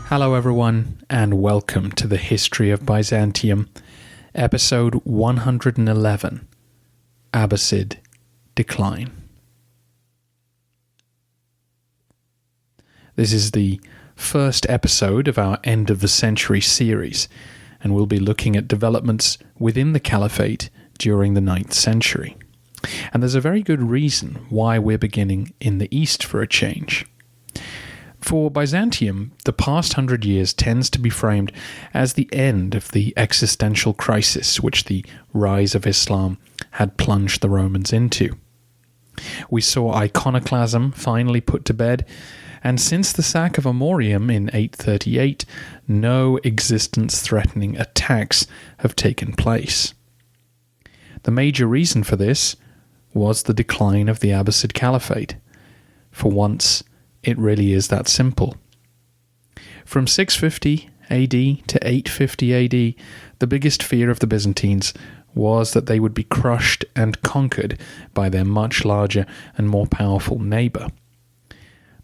Hello everyone, and welcome to the History of Byzantium, episode 111, Abbasid Decline. This is the first episode of our End of the Century series, and we'll be looking at developments within the Caliphate during the 9th century. And there's a very good reason why we're beginning in the East for a change. For Byzantium, the past 100 years tends to be framed as the end of the existential crisis which the rise of Islam had plunged the Romans into. We saw iconoclasm finally put to bed, and since the sack of Amorium in 838, no existence-threatening attacks have taken place. The major reason for this was the decline of the Abbasid Caliphate. For once, it really is that simple. From 650 AD to 850 AD, the biggest fear of the Byzantines was that they would be crushed and conquered by their much larger and more powerful neighbour.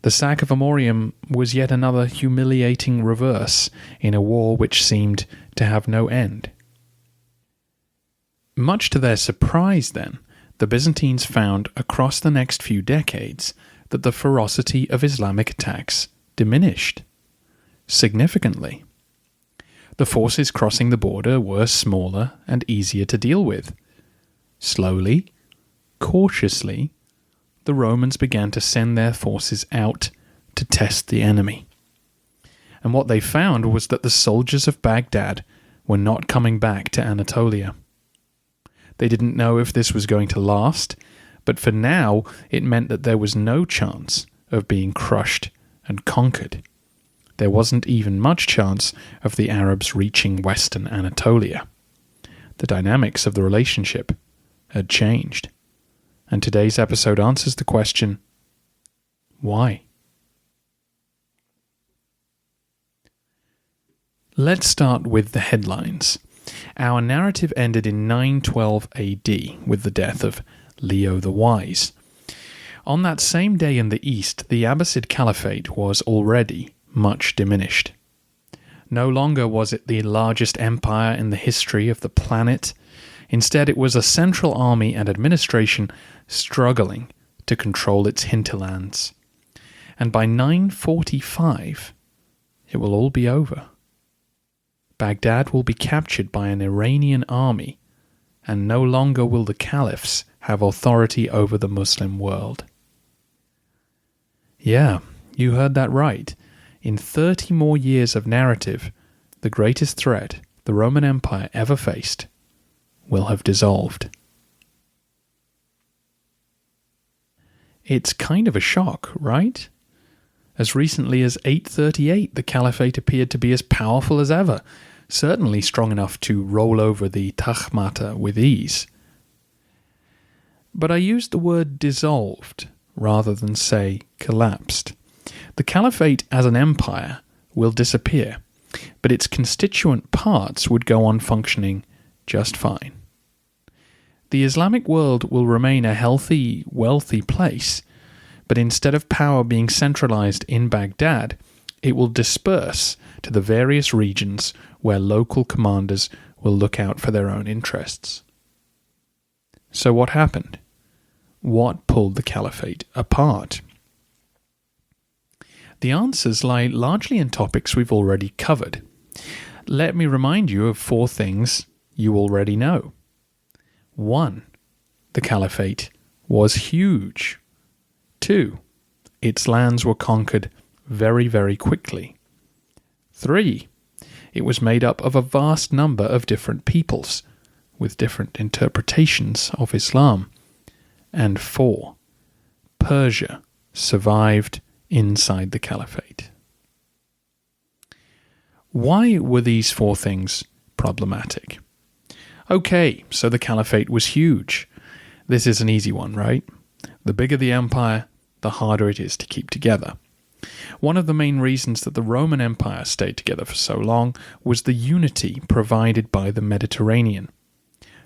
The sack of Amorium was yet another humiliating reverse in a war which seemed to have no end. Much to their surprise, then, the Byzantines found across the next few decades that the ferocity of Islamic attacks diminished significantly. The forces crossing the border were smaller and easier to deal with. Slowly, cautiously, the Romans began to send their forces out to test the enemy. And what they found was that the soldiers of Baghdad were not coming back to Anatolia. They didn't know if this was going to last, but for now it meant that there was no chance of being crushed and conquered. There wasn't even much chance of the Arabs reaching western Anatolia. The dynamics of the relationship had changed. And today's episode answers the question, why? Let's start with the headlines. Our narrative ended in 912 AD with the death of Leo the Wise. On that same day in the east, the Abbasid Caliphate was already much diminished. No longer was it the largest empire in the history of the planet. Instead, it was a central army and administration struggling to control its hinterlands. And by 945, it will all be over. Baghdad will be captured by an Iranian army, and no longer will the caliphs have authority over the Muslim world. Yeah, you heard that right. In 30 more years of narrative, the greatest threat the Roman Empire ever faced will have dissolved. It's kind of a shock, right? As recently as 838, the Caliphate appeared to be as powerful as ever, certainly strong enough to roll over the Takhmata with ease. But I used the word dissolved rather than say collapsed. The Caliphate as an empire will disappear, but its constituent parts would go on functioning just fine. The Islamic world will remain a healthy, wealthy place, but instead of power being centralized in Baghdad, it will disperse to the various regions where local commanders will look out for their own interests. So what happened? What pulled the Caliphate apart? The answers lie largely in topics we've already covered. Let me remind you of 4 things you already know. 1. The Caliphate was huge. 2. Its lands were conquered very, very quickly. 3. It was made up of a vast number of different peoples, with different interpretations of Islam. And 4. Persia survived inside the Caliphate. Why were these 4 things problematic? Okay, so the Caliphate was huge. This is an easy one, right? The bigger the empire, the harder it is to keep together. One of the main reasons that the Roman Empire stayed together for so long was the unity provided by the Mediterranean.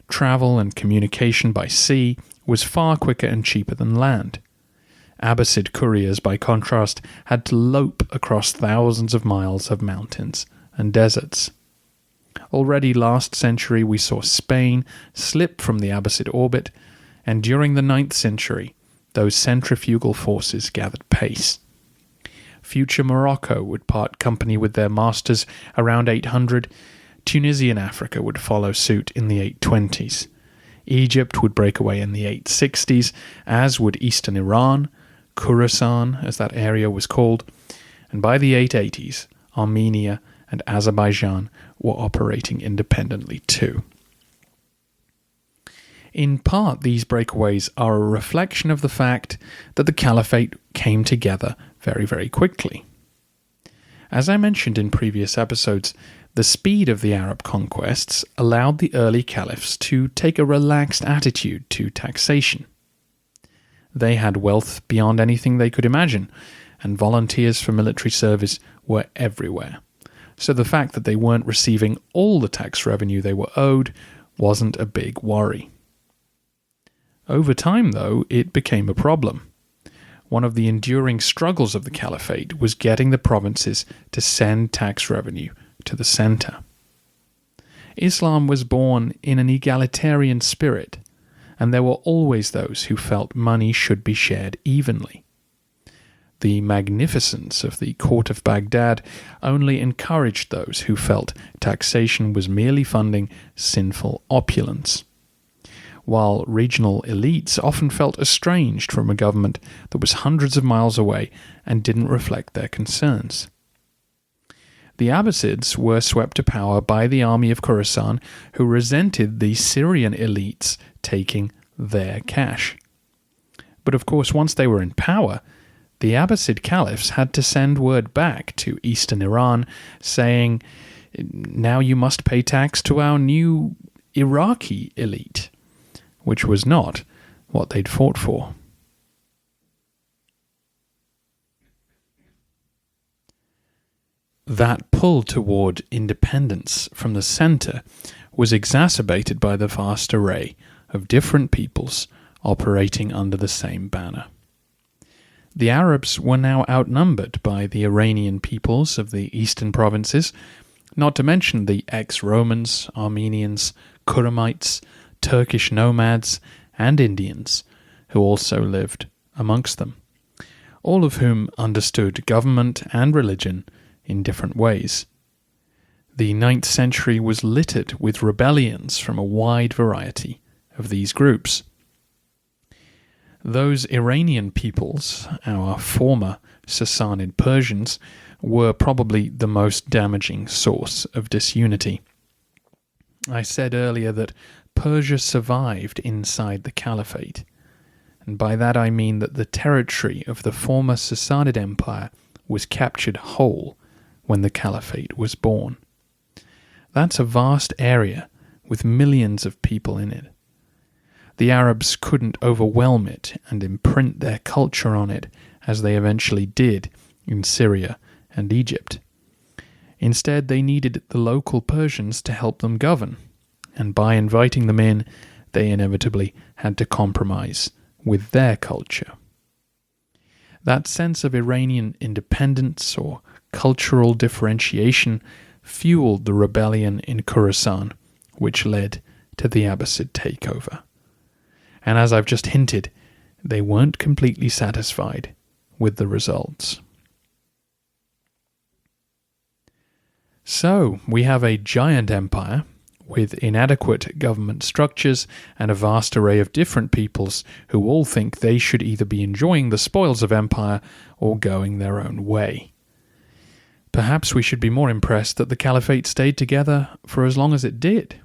travel and communication by sea was far quicker and cheaper than land. Abbasid couriers, by contrast, had to lope across thousands of miles of mountains and deserts. Already last century we saw Spain slip from the Abbasid orbit, and during the 9th century those centrifugal forces gathered pace. Future Morocco would part company with their masters around 800, Tunisian Africa would follow suit in the 820s. Egypt would break away in the 860s, as would eastern Iran, Khorasan, as that area was called, and by the 880s, Armenia and Azerbaijan were operating independently too. In part, these breakaways are a reflection of the fact that the Caliphate came together very, very quickly. As I mentioned in previous episodes, the speed of the Arab conquests allowed the early caliphs to take a relaxed attitude to taxation. They had wealth beyond anything they could imagine, and volunteers for military service were everywhere. So the fact that they weren't receiving all the tax revenue they were owed wasn't a big worry. Over time, though, it became a problem. One of the enduring struggles of the Caliphate was getting the provinces to send tax revenue to the center. Islam was born in an egalitarian spirit, and there were always those who felt money should be shared evenly. The magnificence of the court of Baghdad only encouraged those who felt taxation was merely funding sinful opulence, while regional elites often felt estranged from a government that was hundreds of miles away and didn't reflect their concerns. The Abbasids were swept to power by the army of Khorasan, who resented the Syrian elites taking their cash. But of course, once they were in power, the Abbasid caliphs had to send word back to eastern Iran saying, now you must pay tax to our new Iraqi elite, which was not what they'd fought for. That pull toward independence from the center was exacerbated by the vast array of different peoples operating under the same banner. The Arabs were now outnumbered by the Iranian peoples of the eastern provinces, not to mention the ex-Romans, Armenians, Kuramites, Turkish nomads, and Indians, who also lived amongst them, all of whom understood government and religion in different ways. The 9th century was littered with rebellions from a wide variety of these groups. Those Iranian peoples, our former Sassanid Persians, were probably the most damaging source of disunity. I said earlier that Persia survived inside the Caliphate, and by that I mean that the territory of the former Sassanid Empire was captured whole when the Caliphate was born. That's a vast area with millions of people in it. The Arabs couldn't overwhelm it and imprint their culture on it as they eventually did in Syria and Egypt. Instead, they needed the local Persians to help them govern, and by inviting them in, they inevitably had to compromise with their culture. That sense of Iranian independence or cultural differentiation fueled the rebellion in Khorasan, which led to the Abbasid takeover. And as I've just hinted, they weren't completely satisfied with the results. So, we have a giant empire with inadequate government structures and a vast array of different peoples who all think they should either be enjoying the spoils of empire or going their own way. Perhaps we should be more impressed that the Caliphate stayed together for as long as it did.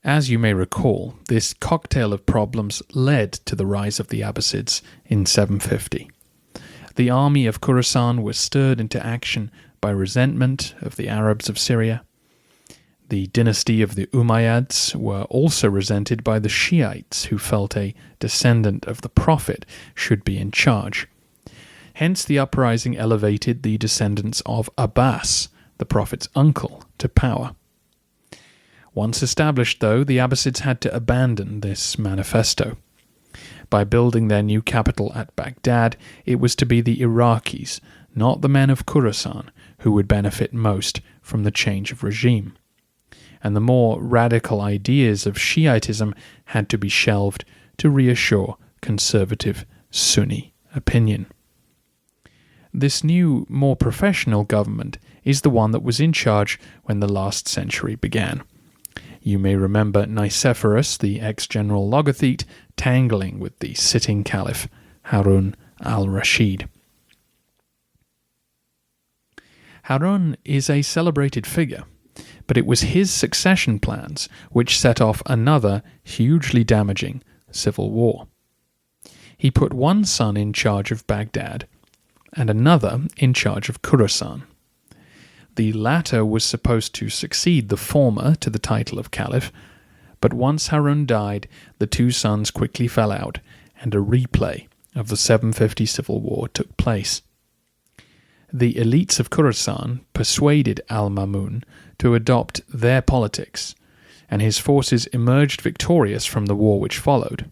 As you may recall, this cocktail of problems led to the rise of the Abbasids in 750. The army of Khorasan was stirred into action by resentment of the Arabs of Syria. The dynasty of the Umayyads were also resented by the Shiites, who felt a descendant of the Prophet should be in charge. Hence the uprising elevated the descendants of Abbas, the Prophet's uncle, to power. Once established, though, the Abbasids had to abandon this manifesto. By building their new capital at Baghdad, it was to be the Iraqis, not the men of Khorasan, who would benefit most from the change of regime. And the more radical ideas of Shiitism had to be shelved to reassure conservative Sunni opinion. This new, more professional government is the one that was in charge when the last century began. You may remember Nicephorus, the ex-general logothete, tangling with the sitting caliph Harun al-Rashid. Harun is a celebrated figure, but it was his succession plans which set off another hugely damaging civil war. He put one son in charge of Baghdad and another in charge of Khorasan. The latter was supposed to succeed the former to the title of caliph, but once Harun died, the two sons quickly fell out, and a replay of the 750 civil war took place. The elites of Khorasan persuaded al-Mamun to adopt their politics, and his forces emerged victorious from the war which followed.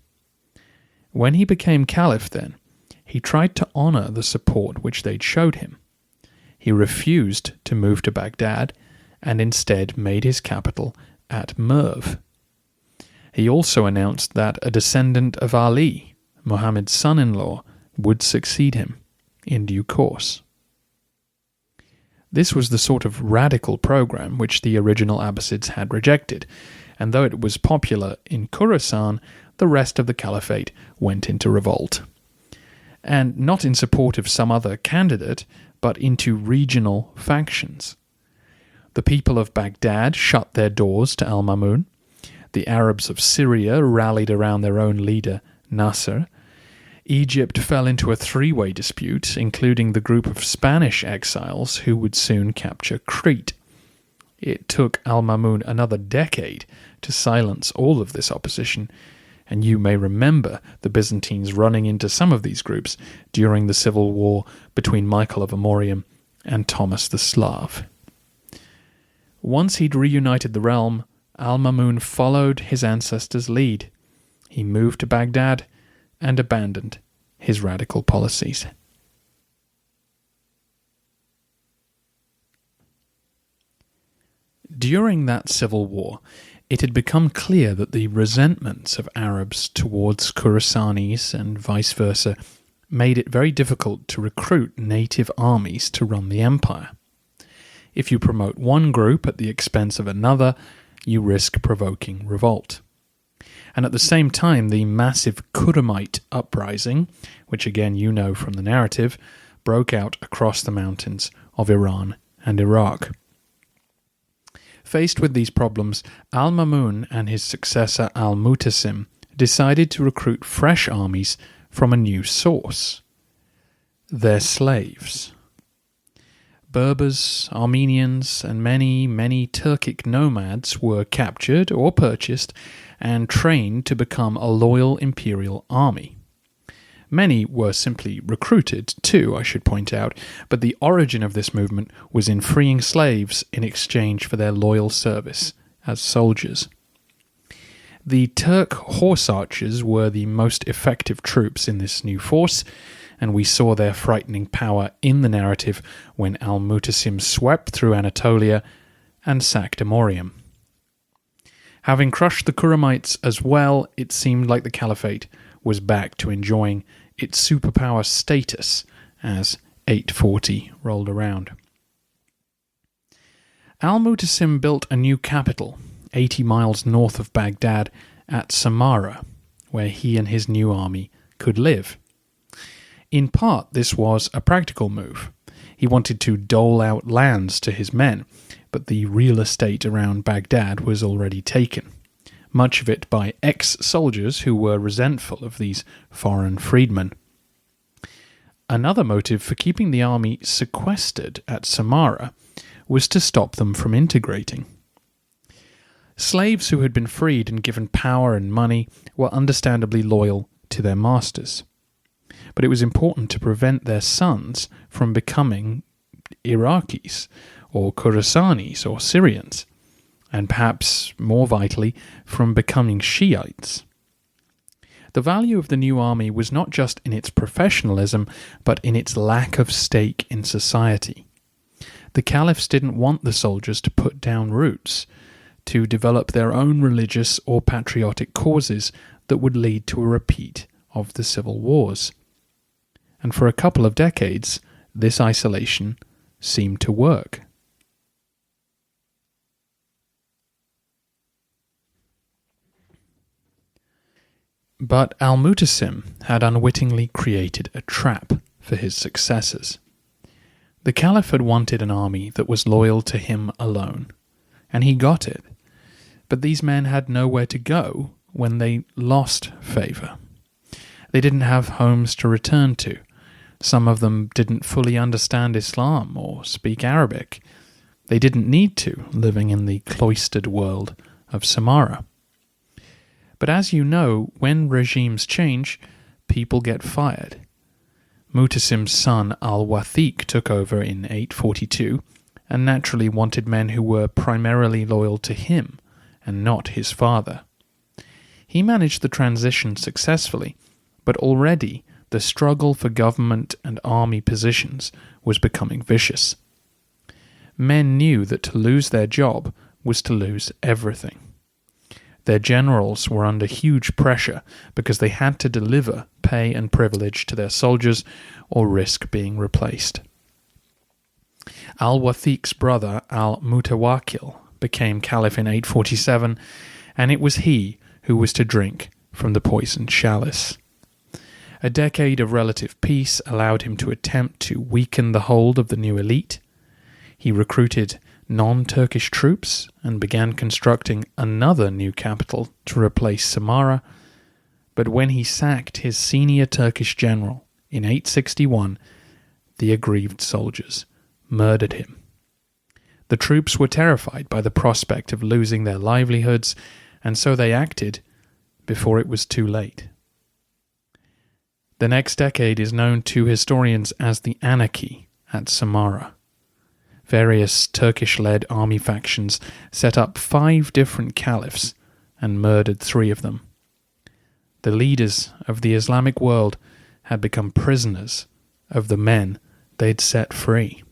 When he became caliph, then, he tried to honour the support which they'd showed him. He refused to move to Baghdad and instead made his capital at Merv. He also announced that a descendant of Ali, Muhammad's son-in-law, would succeed him in due course. This was the sort of radical program which the original Abbasids had rejected, and though it was popular in Khorasan, the rest of the Caliphate went into revolt. And not in support of some other candidate, but into regional factions. The people of Baghdad shut their doors to al-Mamun. The Arabs of Syria rallied around their own leader, Nasser. Egypt fell into a three-way dispute, including the group of Spanish exiles who would soon capture Crete. It took al-Mamun another decade to silence all of this opposition, and you may remember the Byzantines running into some of these groups during the civil war between Michael of Amorium and Thomas the Slav. Once he'd reunited the realm, al-Mamun followed his ancestors' lead. He moved to Baghdad and abandoned his radical policies. During that civil war, it had become clear that the resentments of Arabs towards Khorasanis and vice versa made it very difficult to recruit native armies to run the empire. If you promote one group at the expense of another, you risk provoking revolt. And at the same time, the massive Khurramite uprising, which again you know from the narrative, broke out across the mountains of Iran and Iraq. Faced with these problems, al-Mamun and his successor al-Mutasim decided to recruit fresh armies from a new source: their slaves. Berbers, Armenians, and many Turkic nomads were captured or purchased and trained to become a loyal imperial army. Many were simply recruited too, I should point out, but the origin of this movement was in freeing slaves in exchange for their loyal service as soldiers. The Turk horse archers were the most effective troops in this new force, and we saw their frightening power in the narrative when al-Mutasim swept through Anatolia and sacked Amorium. Having crushed the Khurramites as well, it seemed like the Caliphate was back to enjoying its superpower status as 840 rolled around. Al-Mutasim built a new capital, 80 miles north of Baghdad, at Samarra, where he and his new army could live. In part, this was a practical move. He wanted to dole out lands to his men, but the real estate around Baghdad was already taken, much of it by ex-soldiers who were resentful of these foreign freedmen. Another motive for keeping the army sequestered at Samarra was to stop them from integrating. Slaves who had been freed and given power and money were understandably loyal to their masters, but it was important to prevent their sons from becoming Iraqis, or Khorasanis or Syrians, and perhaps more vitally, from becoming Shiites. The value of the new army was not just in its professionalism, but in its lack of stake in society. The caliphs didn't want the soldiers to put down roots, to develop their own religious or patriotic causes that would lead to a repeat of the civil wars. And for a couple of decades, this isolation seemed to work. But Al-Mutasim had unwittingly created a trap for his successors. The Caliph had wanted an army that was loyal to him alone, and he got it. But these men had nowhere to go when they lost favour. They didn't have homes to return to. Some of them didn't fully understand Islam or speak Arabic. They didn't need to, living in the cloistered world of Samarra. But as you know, when regimes change, people get fired. Mutasim's son Al-Wathiq took over in 842 and naturally wanted men who were primarily loyal to him and not his father. He managed the transition successfully, but already the struggle for government and army positions was becoming vicious. Men knew that to lose their job was to lose everything. Their generals were under huge pressure because they had to deliver pay and privilege to their soldiers or risk being replaced. Al-Wathiq's brother Al-Mutawakkil became caliph in 847, and it was he who was to drink from the poisoned chalice. A decade of relative peace allowed him to attempt to weaken the hold of the new elite. He recruited non-Turkish troops and began constructing another new capital to replace Samarra, but when he sacked his senior Turkish general in 861, the aggrieved soldiers murdered him. The troops were terrified by the prospect of losing their livelihoods, and so they acted before it was too late. The next decade is known to historians as the Anarchy at Samarra. Various Turkish-led army factions set up 5 different caliphs and murdered 3 of them. The leaders of the Islamic world had become prisoners of the men they'd set free.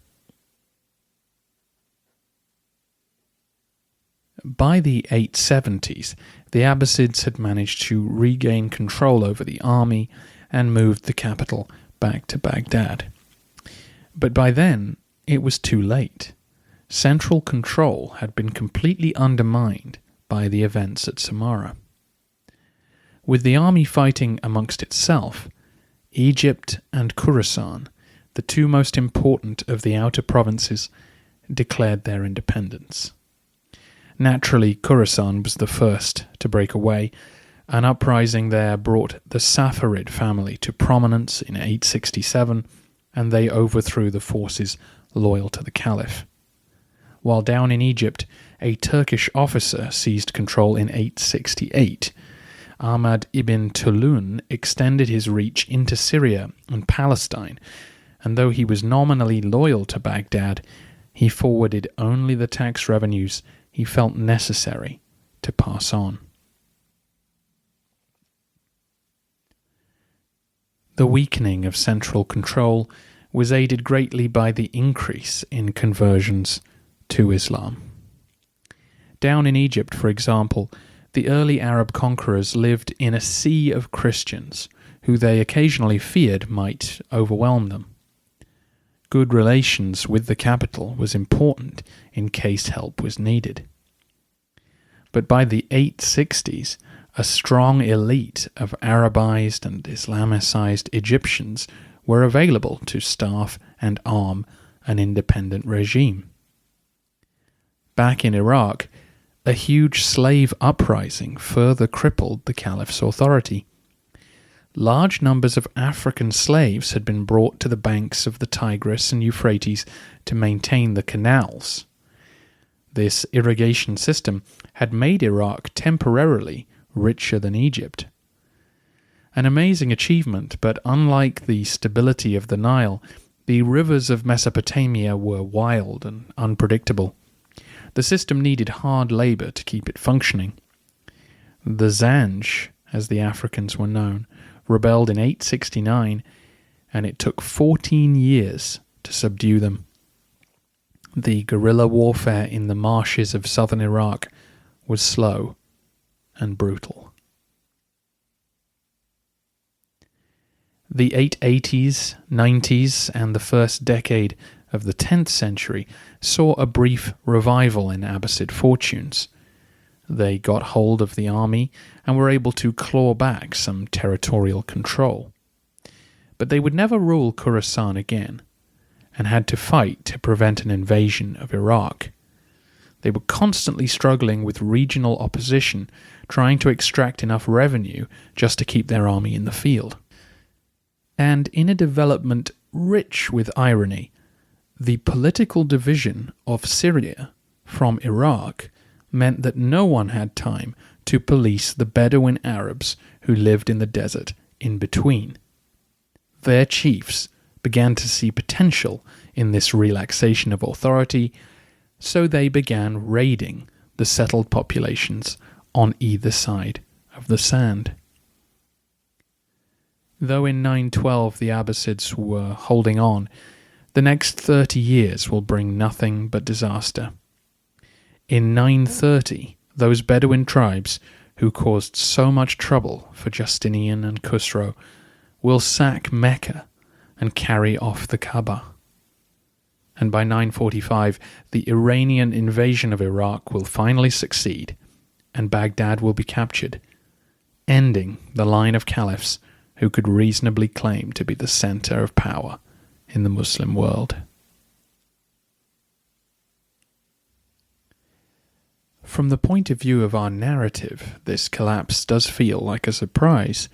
By the 870s, the Abbasids had managed to regain control over the army and moved the capital back to Baghdad. But by then, it was too late. Central control had been completely undermined by the events at Samarra. With the army fighting amongst itself, Egypt and Khorasan, the 2 most important of the outer provinces, declared their independence. Naturally, Khorasan was the first to break away. An uprising there brought the Safarid family to prominence in 867, and they overthrew the forces loyal to the Caliph. While down in Egypt, a Turkish officer seized control in 868. Ahmad ibn Tulun extended his reach into Syria and Palestine, and though he was nominally loyal to Baghdad, he forwarded only the tax revenues he felt necessary to pass on. The weakening of central control was aided greatly by the increase in conversions to Islam. Down in Egypt, for example, the early Arab conquerors lived in a sea of Christians who they occasionally feared might overwhelm them. Good relations with the capital was important in case help was needed. But by the 860s, a strong elite of Arabized and Islamicized Egyptians were available to staff and arm an independent regime. Back in Iraq, a huge slave uprising further crippled the caliph's authority. Large numbers of African slaves had been brought to the banks of the Tigris and Euphrates to maintain the canals. This irrigation system had made Iraq temporarily richer than Egypt. An amazing achievement, but unlike the stability of the Nile, The rivers of Mesopotamia were wild and unpredictable. The system needed hard labor to keep it functioning. The Zanj, as the Africans were known, rebelled in 869, and it took 14 years to subdue them. The guerrilla warfare in the marshes of southern Iraq was slow and brutal. The 880s, 90s, and the first decade of the 10th century saw a brief revival in Abbasid fortunes. They got hold of the army and were able to claw back some territorial control. But they would never rule Khorasan again, and had to fight to prevent an invasion of Iraq. They were constantly struggling with regional opposition, trying to extract enough revenue just to keep their army in the field. And in a development rich with irony, the political division of Syria from Iraq meant that no one had time to police the Bedouin Arabs who lived in the desert in between. Their chiefs began to see potential in this relaxation of authority, so they began raiding the settled populations on either side of the sand. Though in 912 the Abbasids were holding on, the next 30 years will bring nothing but disaster. In 930, those Bedouin tribes who caused so much trouble for Justinian and Khusro will sack Mecca and carry off the Kaaba. And by 945, the Iranian invasion of Iraq will finally succeed, and Baghdad will be captured, ending the line of caliphs who could reasonably claim to be the center of power in the Muslim world. From the point of view of our narrative, this collapse does feel like a surprise.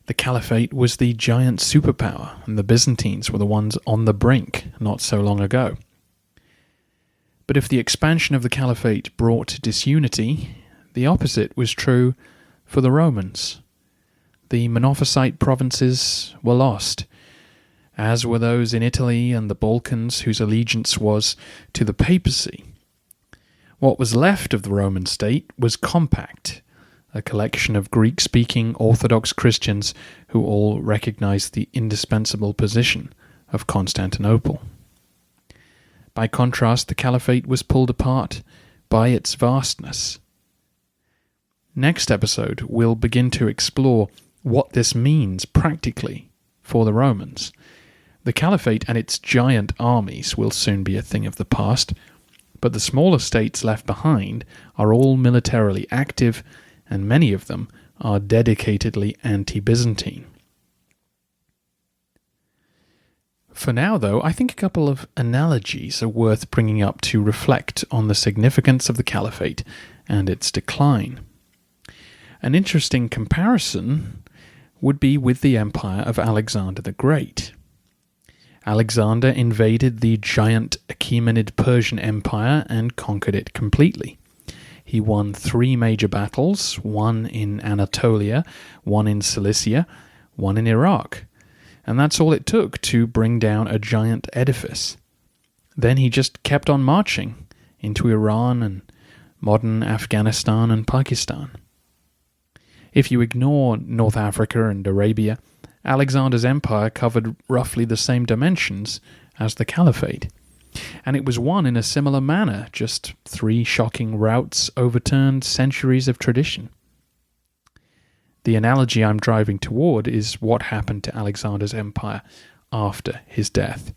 The Caliphate was the giant superpower, and the Byzantines were the ones on the brink not so long ago. But if the expansion of the Caliphate brought disunity, the opposite was true for the Romans. The Monophysite provinces were lost, as were those in Italy and the Balkans whose allegiance was to the papacy. What was left of the Roman state was compact, a collection of Greek-speaking Orthodox Christians who all recognized the indispensable position of Constantinople. By contrast, the Caliphate was pulled apart by its vastness. Next episode, we'll begin to explore what this means practically for the Romans. The Caliphate and its giant armies will soon be a thing of the past, but the smaller states left behind are all militarily active, and many of them are dedicatedly anti-Byzantine. For now, though, I think a couple of analogies are worth bringing up to reflect on the significance of the Caliphate and its decline. An interesting comparison would be with the empire of Alexander the Great. Alexander invaded the giant Achaemenid Persian Empire and conquered it completely. He won 3 major battles, one in Anatolia, one in Cilicia, one in Iraq. And that's all it took to bring down a giant edifice. Then he just kept on marching into Iran and modern Afghanistan and Pakistan. If you ignore North Africa and Arabia, Alexander's empire covered roughly the same dimensions as the Caliphate. And it was won in a similar manner, just 3 shocking routes overturned centuries of tradition. The analogy I'm driving toward is what happened to Alexander's empire after his death.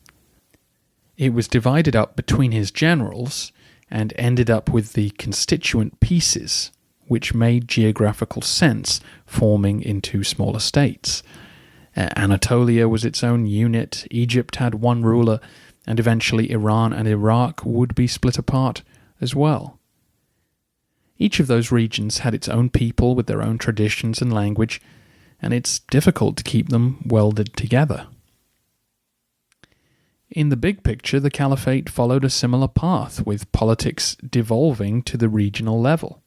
It was divided up between his generals and ended up with the constituent pieces, which made geographical sense, forming into smaller states. Anatolia was its own unit, Egypt had one ruler, and eventually Iran and Iraq would be split apart as well. Each of those regions had its own people with their own traditions and language, and it's difficult to keep them welded together. In the big picture, the Caliphate followed a similar path, with politics devolving to the regional level.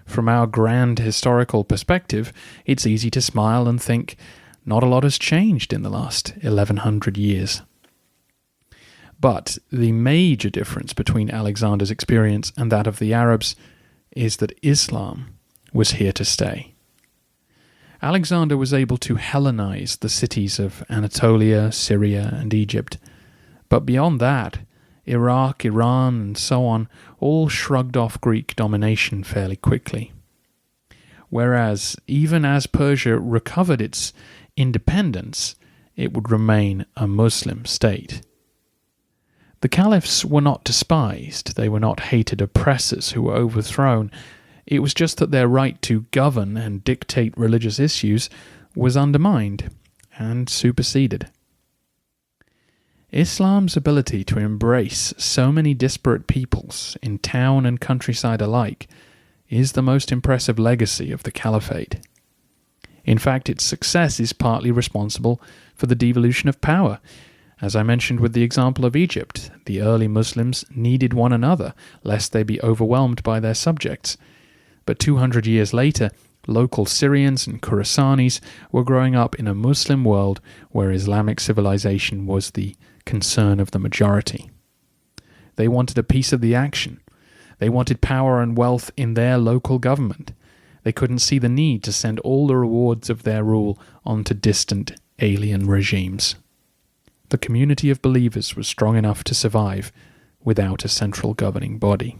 From our grand historical perspective, it's easy to smile and think, not a lot has changed in the last 1100 years. But the major difference between Alexander's experience and that of the Arabs is that Islam was here to stay. Alexander was able to Hellenize the cities of Anatolia, Syria, and Egypt. But beyond that, Iraq, Iran, and so on all shrugged off Greek domination fairly quickly. Whereas, even as Persia recovered its independence, it would remain a Muslim state. The caliphs were not despised, they were not hated oppressors who were overthrown. It was just that their right to govern and dictate religious issues was undermined and superseded. Islam's ability to embrace so many disparate peoples in town and countryside alike is the most impressive legacy of the Caliphate. In fact, its success is partly responsible for the devolution of power. As I mentioned with the example of Egypt, the early Muslims needed one another, lest they be overwhelmed by their subjects. But 200 years later, local Syrians and Khorasanis were growing up in a Muslim world where Islamic civilization was the concern of the majority. They wanted a piece of the action. They wanted power and wealth in their local government. They couldn't see the need to send all the rewards of their rule onto distant alien regimes. The community of believers was strong enough to survive without a central governing body.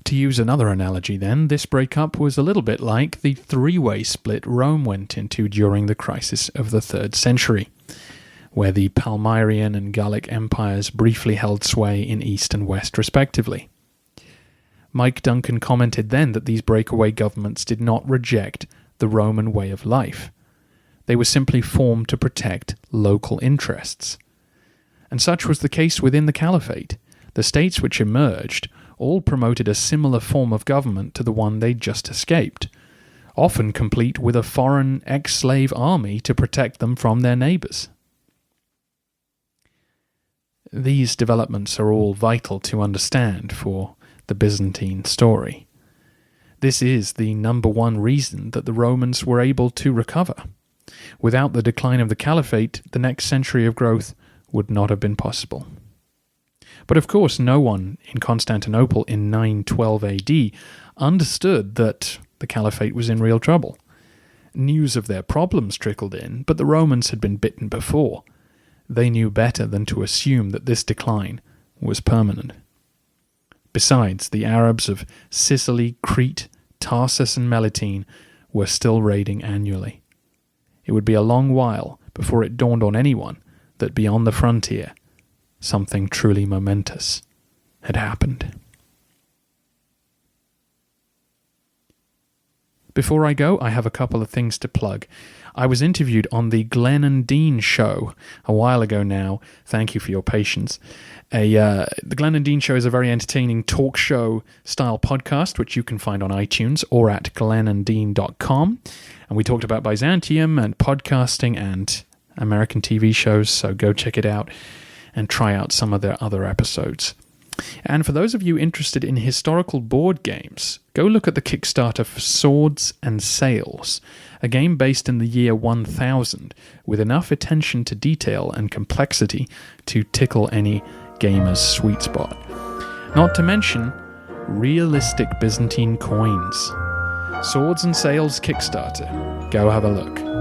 To use another analogy then, this breakup was a little bit like the three-way split Rome went into during the crisis of the 3rd century, where the Palmyrian and Gallic empires briefly held sway in east and west respectively. Mike Duncan commented then that these breakaway governments did not reject the Roman way of life. They were simply formed to protect local interests. And such was the case within the Caliphate. The states which emerged all promoted a similar form of government to the one they'd just escaped, often complete with a foreign ex-slave army to protect them from their neighbours. These developments are all vital to understand for the Byzantine story. This is the number one reason that the Romans were able to recover. Without the decline of the Caliphate, the next century of growth would not have been possible. But of course, no one in Constantinople in 912 AD understood that the Caliphate was in real trouble. News of their problems trickled in, but the Romans had been bitten before. They knew better than to assume that this decline was permanent. Besides, the Arabs of Sicily, Crete, Tarsus and Melitene were still raiding annually. It would be a long while before it dawned on anyone that beyond the frontier, something truly momentous had happened. Before I go, I have a couple of things to plug. I was interviewed on the Glenn and Dean show a while ago now. Thank you for your patience. The Glenn and Dean show is a very entertaining talk show style podcast, which you can find on iTunes or at glennanddean.com. And we talked about Byzantium and podcasting and American TV shows, so go check it out and try out some of their other episodes. And for those of you interested in historical board games, go look at the Kickstarter for Swords and Sails, a game based in the year 1000 with enough attention to detail and complexity to tickle any gamer's sweet spot. Not to mention realistic Byzantine coins. Swords and Sails Kickstarter. Go have a look.